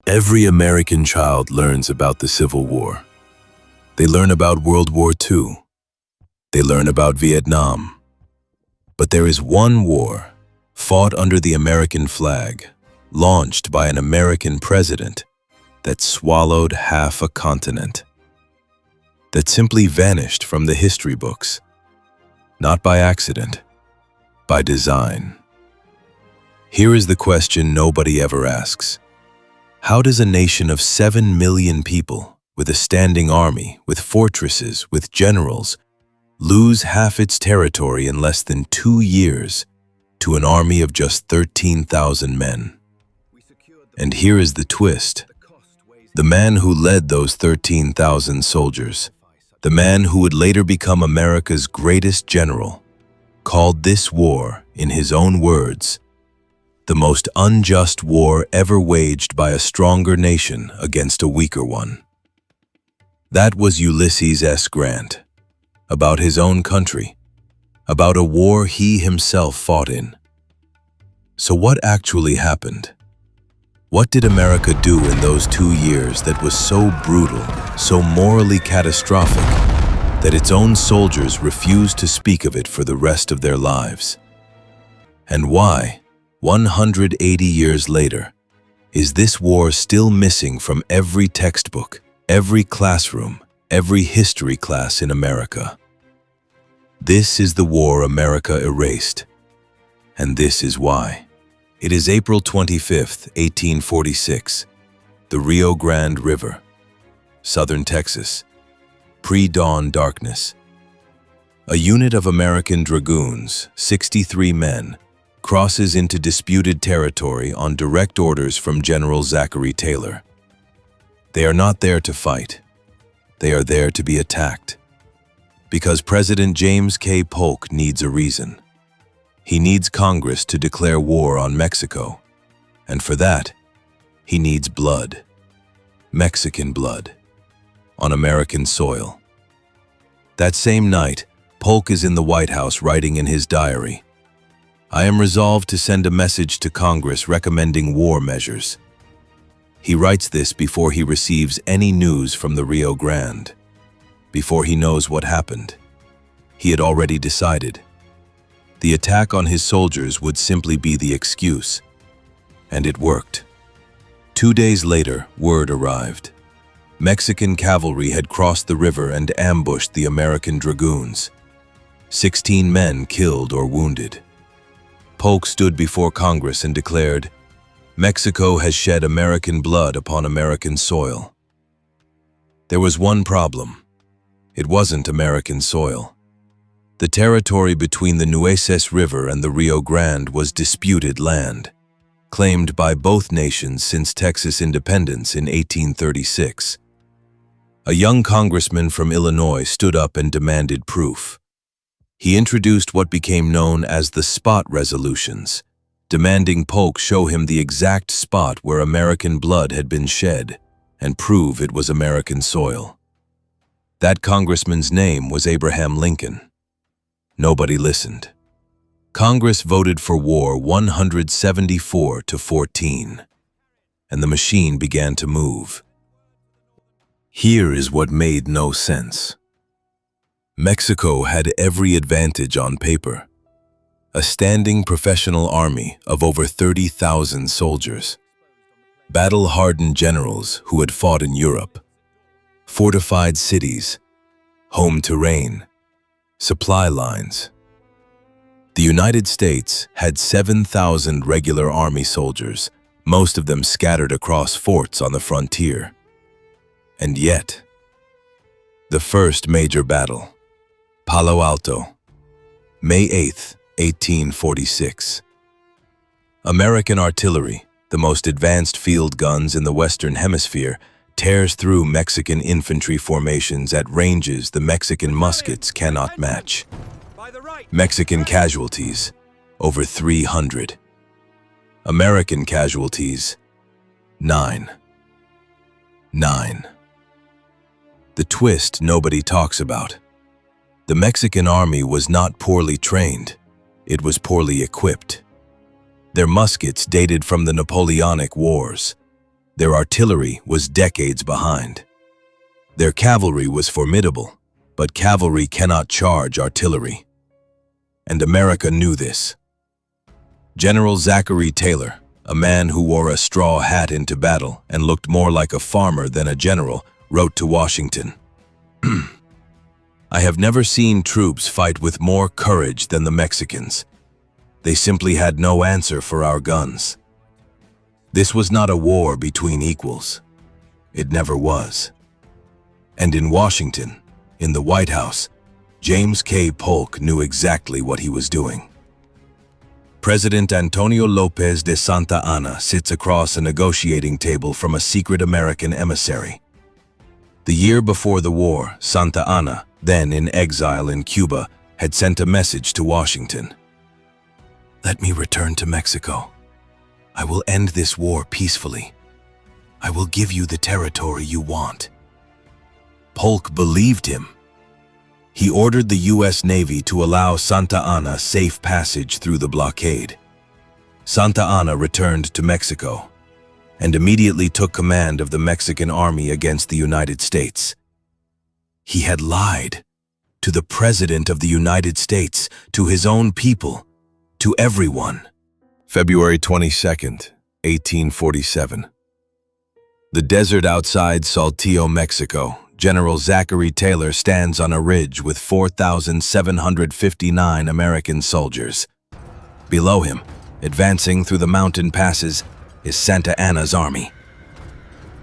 Every American child learns about the Civil War. They learn about World War II. They learn about Vietnam. But there is one war, fought under the American flag, launched by an American president, that swallowed half a continent. That simply vanished from the history books. Not by accident, by design. Here is the question nobody ever asks. How does a nation of 7 million people, with a standing army, with fortresses, with generals, lose half its territory in less than 2 years to an army of just 13,000 men? And here is the twist. The man who led those 13,000 soldiers, the man who would later become America's greatest general, called this war, in his own words, the most unjust war ever waged by a stronger nation against a weaker one. That was Ulysses S. Grant, about his own country, about a war he himself fought in. So what actually happened? What did America do in those 2 years that was so brutal, so morally catastrophic, that its own soldiers refused to speak of it for the rest of their lives? And why, 180 years later, is this war still missing from every textbook, every classroom, every history class in America? This is the war America erased, and this is why. It is April 25th, 1846, the Rio Grande River, southern Texas, pre-dawn darkness. A unit of American dragoons, 63 men, crosses into disputed territory on direct orders from General Zachary Taylor. They are not there to fight. They are there to be attacked. Because President James K. Polk needs a reason. He needs Congress to declare war on Mexico. And for that, he needs blood. Mexican blood. On American soil. That same night, Polk is in the White House writing in his diary, "I am resolved to send a message to Congress recommending war measures." He writes this before he receives any news from the Rio Grande, before he knows what happened. He had already decided. The attack on his soldiers would simply be the excuse. And it worked. 2 days later, word arrived. Mexican cavalry had crossed the river and ambushed the American dragoons. 16 men killed or wounded. Polk stood before Congress and declared, "Mexico has shed American blood upon American soil." There was one problem. It wasn't American soil. The territory between the Nueces River and the Rio Grande was disputed land, claimed by both nations since Texas independence in 1836. A young congressman from Illinois stood up and demanded proof. He introduced what became known as the Spot Resolutions, demanding Polk show him the exact spot where American blood had been shed and prove it was American soil. That congressman's name was Abraham Lincoln. Nobody listened. Congress voted for war 174 to 14, and the machine began to move. Here is what made no sense. Mexico had every advantage on paper. A standing professional army of over 30,000 soldiers. Battle-hardened generals who had fought in Europe. Fortified cities. Home terrain. Supply lines. The United States had 7,000 regular army soldiers, most of them scattered across forts on the frontier. And yet, the first major battle. Palo Alto, May 8, 1846. American artillery, the most advanced field guns in the Western Hemisphere, tears through Mexican infantry formations at ranges the Mexican muskets cannot match. Mexican casualties, over 300. American casualties, 9. The twist nobody talks about. The Mexican army was not poorly trained, it was poorly equipped. Their muskets dated from the Napoleonic Wars. Their artillery was decades behind. Their cavalry was formidable, but cavalry cannot charge artillery. And America knew this. General Zachary Taylor, a man who wore a straw hat into battle and looked more like a farmer than a general, wrote to Washington, "I have never seen troops fight with more courage than the Mexicans. They simply had no answer for our guns." This was not a war between equals. It never was. And in Washington, in the White House, James K. Polk knew exactly what he was doing. President Antonio Lopez de Santa Anna sits across a negotiating table from a secret American emissary. The year before the war, Santa Anna, then in exile in Cuba, had sent a message to Washington. "Let me return to Mexico. I will end this war peacefully. I will give you the territory you want." Polk believed him. He ordered the U.S. Navy to allow Santa Anna safe passage through the blockade. Santa Anna returned to Mexico and immediately took command of the Mexican army against the United States. He had lied to the President of the United States, to his own people, to everyone. February 22nd, 1847. The desert outside Saltillo, Mexico. General Zachary Taylor stands on a ridge with 4,759 American soldiers. Below him, advancing through the mountain passes, is Santa Anna's army.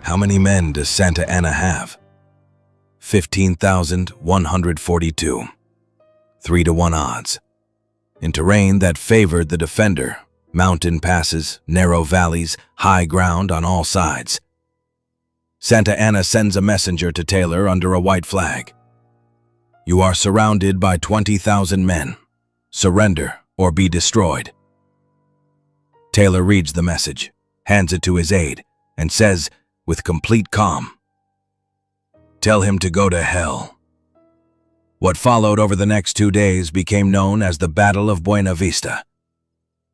How many men does Santa Anna have? 15,142. 3-to-1 odds. In terrain that favored the defender, mountain passes, narrow valleys, high ground on all sides. Santa Anna sends a messenger to Taylor under a white flag. "You are surrounded by 20,000 men. Surrender or be destroyed." Taylor reads the message, hands it to his aide, and says, with complete calm, "Tell him to go to hell." What followed over the next 2 days became known as the Battle of Buena Vista.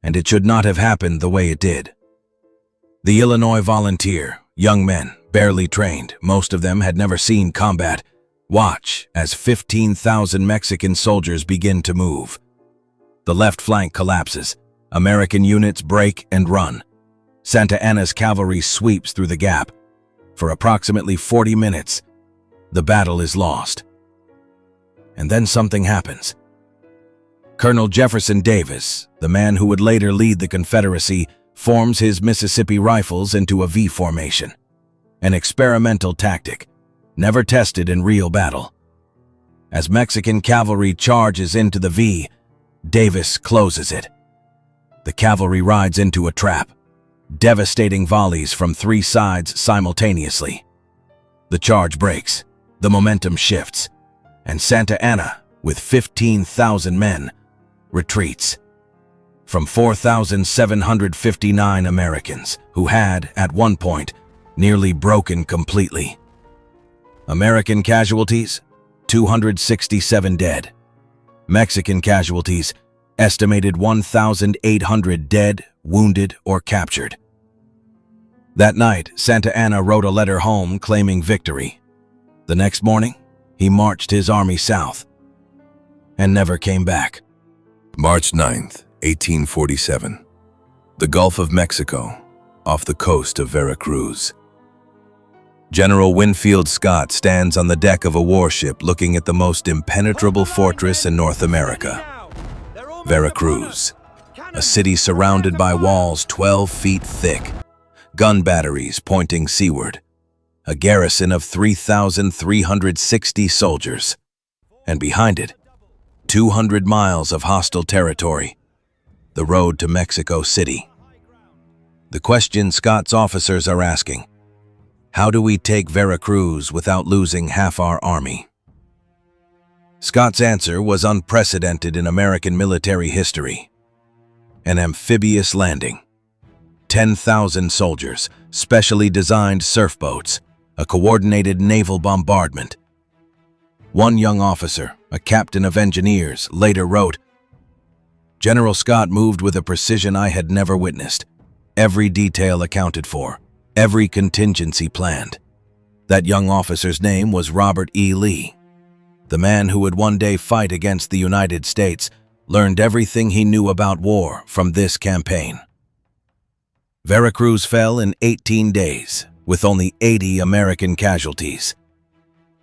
And it should not have happened the way it did. The Illinois Volunteer, young men, barely trained, most of them had never seen combat, watch as 15,000 Mexican soldiers begin to move. The left flank collapses. American units break and run. Santa Anna's cavalry sweeps through the gap. For approximately 40 minutes, the battle is lost. And then something happens. Colonel Jefferson Davis, the man who would later lead the Confederacy, forms his Mississippi Rifles into a V formation. An experimental tactic, never tested in real battle. As Mexican cavalry charges into the V, Davis closes it. The cavalry rides into a trap, devastating volleys from 3 sides simultaneously. The charge breaks, the momentum shifts, and Santa Anna, with 15,000 men, retreats. From 4,759 Americans who had, at one point, nearly broken completely. American casualties, 267 dead. Mexican casualties, estimated 1,800 dead, wounded, or captured. That night, Santa Anna wrote a letter home claiming victory. The next morning, he marched his army south and never came back. March 9th, 1847. The Gulf of Mexico, off the coast of Veracruz. General Winfield Scott stands on the deck of a warship looking at the most impenetrable fortress in North America, Veracruz, a city surrounded by walls 12 feet thick, gun batteries pointing seaward, a garrison of 3,360 soldiers, and behind it, 200 miles of hostile territory, the road to Mexico City. The question Scott's officers are asking: how do we take Veracruz without losing half our army? Scott's answer was unprecedented in American military history. An amphibious landing. 10,000 soldiers, specially designed surf boats, a coordinated naval bombardment. One young officer, a captain of engineers, later wrote, "General Scott moved with a precision I had never witnessed, every detail accounted for. every contingency planned. That young officer's name was Robert E. Lee. The man who would one day fight against the United States learned everything he knew about war from this campaign. Veracruz fell in 18 days, with only 80 American casualties.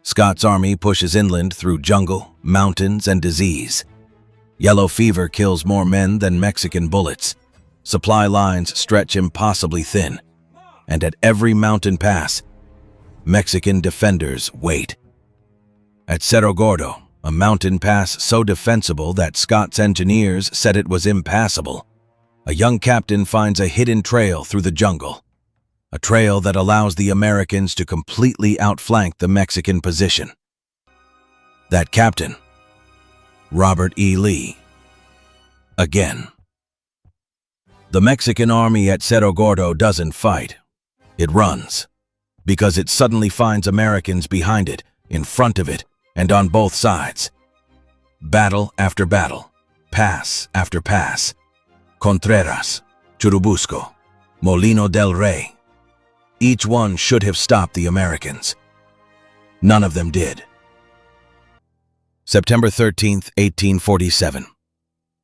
Scott's army pushes inland through jungle, mountains, and disease. Yellow fever kills more men than Mexican bullets. Supply lines stretch impossibly thin, and at every mountain pass, Mexican defenders wait. At Cerro Gordo, a mountain pass so defensible that Scott's engineers said it was impassable, a young captain finds a hidden trail through the jungle, a trail that allows the Americans to completely outflank the Mexican position. That captain, Robert E. Lee. Again. The Mexican army at Cerro Gordo doesn't fight. It runs, because it suddenly finds Americans behind it, in front of it, and on both sides. Battle after battle, pass after pass. Contreras, Churubusco, Molino del Rey. Each one should have stopped the Americans. None of them did. September 13th, 1847.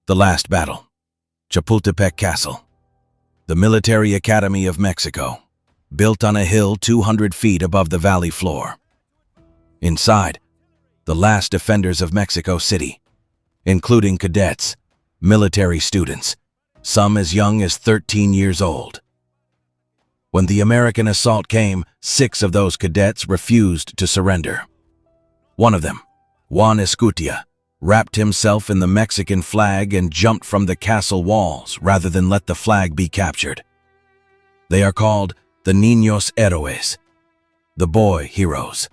The last battle. Chapultepec Castle. The military academy of Mexico, built on a hill 200 feet above the valley floor. Inside, the last defenders of Mexico City, including cadets, military students, some as young as 13 years old. When the American assault came, 6 of those cadets refused to surrender. One of them, Juan Escutia, wrapped himself in the Mexican flag and jumped from the castle walls rather than let the flag be captured. They are called the Niños Héroes, the boy heroes.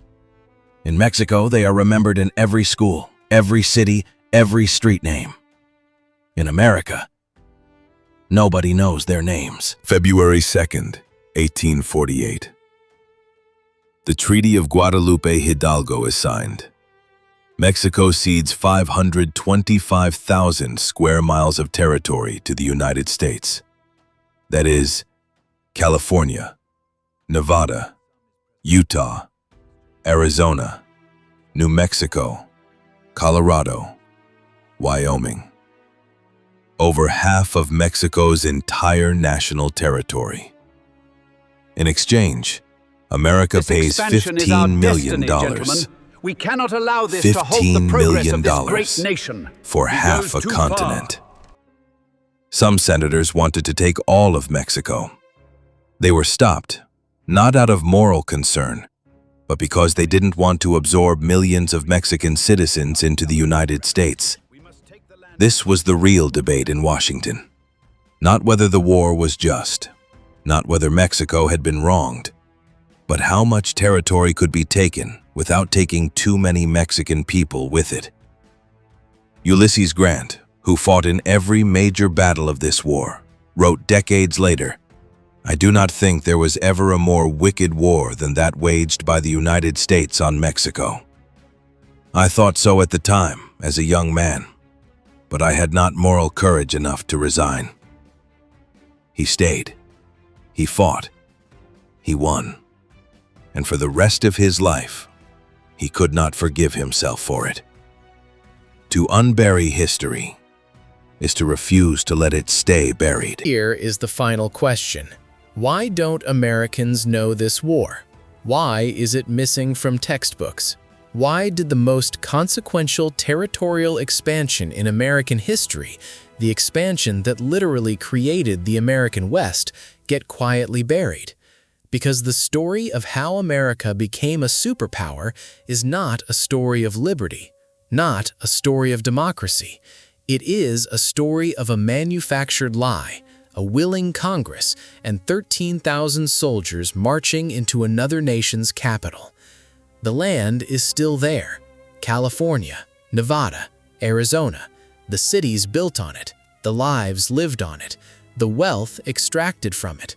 In Mexico, they are remembered in every school, every city, every street name. In America, nobody knows their names. February 2nd, 1848. The Treaty of Guadalupe Hidalgo is signed. Mexico cedes 525,000 square miles of territory to the United States. That is, California, Nevada, Utah, Arizona, New Mexico, Colorado, Wyoming. Over half of Mexico's entire national territory. In exchange, America pays $15 million. We cannot allow this to halt the progress of this great nation. For half a continent. Some senators wanted to take all of Mexico. They were stopped, not out of moral concern, but because they didn't want to absorb millions of Mexican citizens into the United States. This was the real debate in Washington. Not whether the war was just, not whether Mexico had been wronged, but how much territory could be taken without taking too many Mexican people with it. Ulysses Grant, who fought in every major battle of this war, wrote decades later, "I do not think there was ever a more wicked war than that waged by the United States on Mexico. I thought so at the time, as a young man, but I had not moral courage enough to resign." He stayed. He fought. He won. And for the rest of his life, he could not forgive himself for it. To unbury history is to refuse to let it stay buried. Here is the final question. Why don't Americans know this war? Why is it missing from textbooks? Why did the most consequential territorial expansion in American history, the expansion that literally created the American West, get quietly buried? Because the story of how America became a superpower is not a story of liberty, not a story of democracy. It is a story of a manufactured lie, a willing Congress, and 13,000 soldiers marching into another nation's capital. The land is still there. California, Nevada, Arizona. The cities built on it, the lives lived on it, the wealth extracted from it.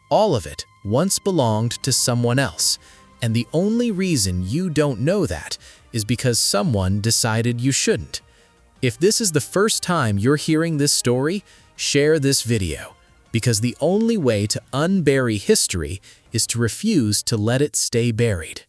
All of it once belonged to someone else, and the only reason you don't know that is because someone decided you shouldn't. If this is the first time you're hearing this story, share this video, because the only way to unbury history is to refuse to let it stay buried.